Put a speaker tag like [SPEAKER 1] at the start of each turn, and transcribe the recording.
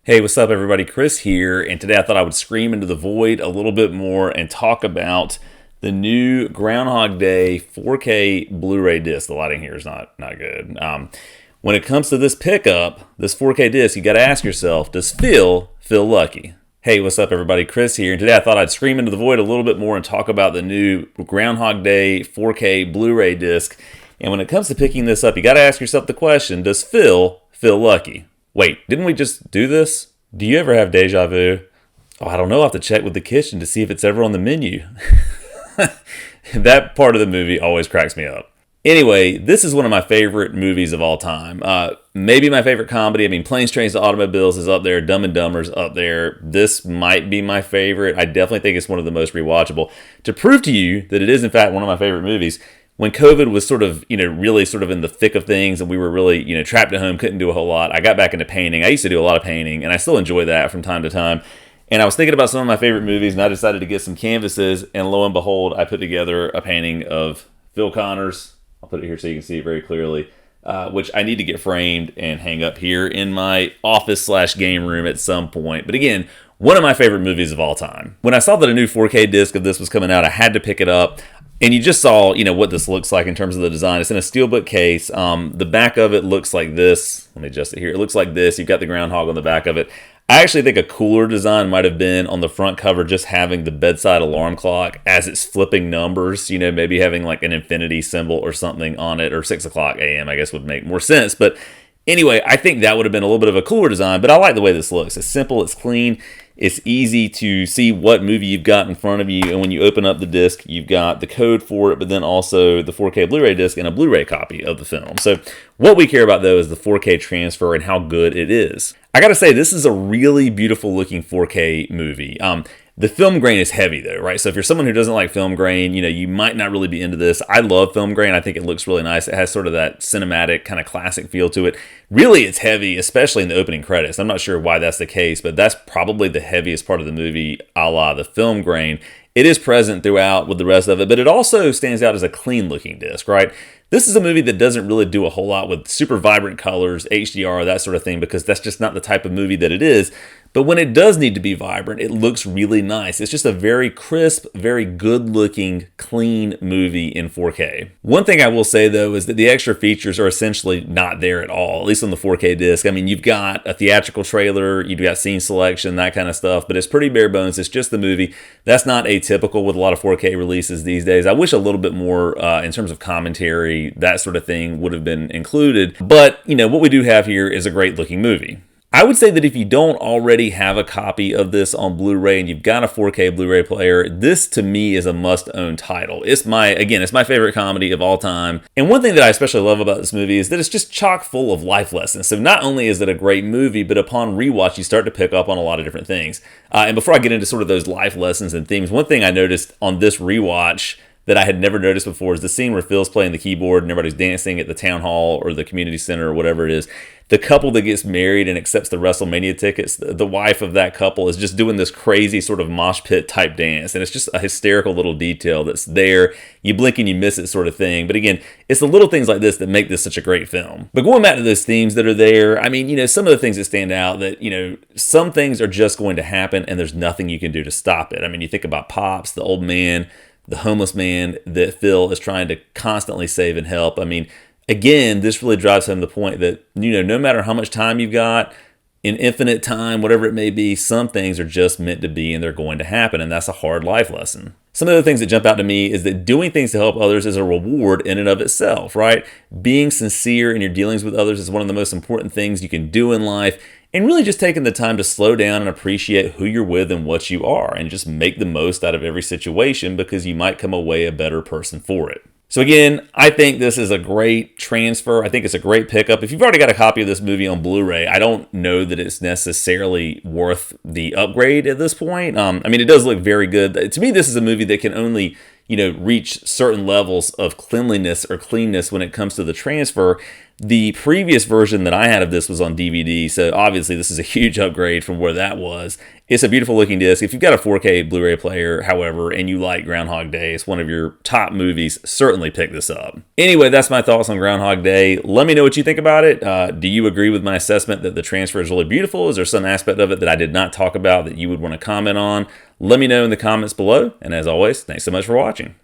[SPEAKER 1] Hey, what's up, everybody? Chris here, and today I thought I would scream into the void a little bit more and talk about the new Groundhog Day 4K Blu-ray disc. The lighting here is not good. When it comes to this pickup, this 4K disc, you got to ask yourself, does Phil feel lucky? Hey, what's up, everybody? Chris here, and today I thought I'd scream into the void a little bit more and talk about the new Groundhog Day 4K Blu-ray disc. And when it comes to picking this up, you got to ask yourself the question, does Phil feel lucky? Wait, didn't we just do this? Do you ever have deja vu? Oh, I don't know. I'll have to check with the kitchen to see if it's ever on the menu. That part of the movie always cracks me up. Anyway, this is one of my favorite movies of all time. Maybe my favorite comedy. I mean, Planes, Trains, and Automobiles is up there. Dumb and Dumber's up there. This might be my favorite. I definitely think it's one of the most rewatchable. To prove to you that it is, in fact, one of my favorite movies, when COVID was sort of, really sort of in the thick of things and we were really, trapped at home, couldn't do a whole lot, I got back into painting. I used to do a lot of painting, and I still enjoy that from time to time. And I was thinking about some of my favorite movies, and I decided to get some canvases, and lo and behold, I put together a painting of Phil Connors. I'll put it here so you can see it very clearly, which I need to get framed and hang up here in my office/game room at some point. But again, one of my favorite movies of all time. When I saw that a new 4K disc of this was coming out, I had to pick it up. And you just saw, what this looks like in terms of the design. It's in a steelbook case. The back of it looks like this. Let me adjust it here. It looks like this. You've got the groundhog on the back of it. I actually think a cooler design might have been on the front cover just having the bedside alarm clock as it's flipping numbers, maybe having like an infinity symbol or something on it, or 6 o'clock a.m. I guess would make more sense. But anyway, I think that would have been a little bit of a cooler design, but I like the way this looks. It's simple, it's clean, it's easy to see what movie you've got in front of you, and when you open up the disc, you've got the code for it, but then also the 4K Blu-ray disc and a Blu-ray copy of the film. So what we care about, though, is the 4K transfer and how good it is. I gotta say, this is a really beautiful looking 4K movie. The film grain is heavy, though, right? So if you're someone who doesn't like film grain, you might not really be into this. I love film grain. I think it looks really nice. It has sort of that cinematic kind of classic feel to it. Really, it's heavy, especially in the opening credits. I'm not sure why that's the case, but that's probably the heaviest part of the movie, a la the film grain. It is present throughout with the rest of it, but it also stands out as a clean-looking disc, right? This is a movie that doesn't really do a whole lot with super vibrant colors, HDR, that sort of thing, because that's just not the type of movie that it is. But when it does need to be vibrant, it looks really nice. It's just a very crisp, very good-looking, clean movie in 4K. One thing I will say, though, is that the extra features are essentially not there at all, at least on the 4K disc. I mean, you've got a theatrical trailer, you've got scene selection, that kind of stuff, but it's pretty bare bones. It's just the movie. That's not atypical with a lot of 4K releases these days. I wish a little bit more in terms of commentary, that sort of thing would have been included. But, what we do have here is a great-looking movie. I would say that if you don't already have a copy of this on Blu-ray and you've got a 4K Blu-ray player, this to me is a must-own title. It's my favorite comedy of all time. And one thing that I especially love about this movie is that it's just chock full of life lessons. So not only is it a great movie, but upon rewatch, you start to pick up on a lot of different things. And before I get into sort of those life lessons and themes, one thing I noticed on this rewatch that I had never noticed before is the scene where Phil's playing the keyboard and everybody's dancing at the town hall or the community center or whatever it is. The couple that gets married and accepts the WrestleMania tickets, the wife of that couple is just doing this crazy sort of mosh pit type dance. And it's just a hysterical little detail that's there. You blink and you miss it sort of thing. But again, it's the little things like this that make this such a great film. But going back to those themes that are there, I mean, some of the things that stand out that, some things are just going to happen and there's nothing you can do to stop it. I mean, you think about Pops, the old man, the homeless man that Phil is trying to constantly save and help. I mean, again, this really drives home the point that, no matter how much time you've got, in infinite time, whatever it may be, some things are just meant to be and they're going to happen. And that's a hard life lesson. Some of the things that jump out to me is that doing things to help others is a reward in and of itself, right? Being sincere in your dealings with others is one of the most important things you can do in life. And really just taking the time to slow down and appreciate who you're with and what you are and just make the most out of every situation because you might come away a better person for it. So again, I think this is a great transfer. I think it's a great pickup. If you've already got a copy of this movie on Blu-ray, I don't know that it's necessarily worth the upgrade at this point. I mean, it does look very good. To me, this is a movie that can only, reach certain levels of cleanliness or cleanness when it comes to the transfer. The previous version that I had of this was on DVD, so obviously this is a huge upgrade from where that was. It's a beautiful looking disc. If you've got a 4K Blu-ray player, however, and you like Groundhog Day, it's one of your top movies, certainly pick this up. Anyway, that's my thoughts on Groundhog Day. Let me know what you think about it. Do you agree with my assessment that the transfer is really beautiful? Is there some aspect of it that I did not talk about that you would want to comment on? Let me know in the comments below. And as always, thanks so much for watching.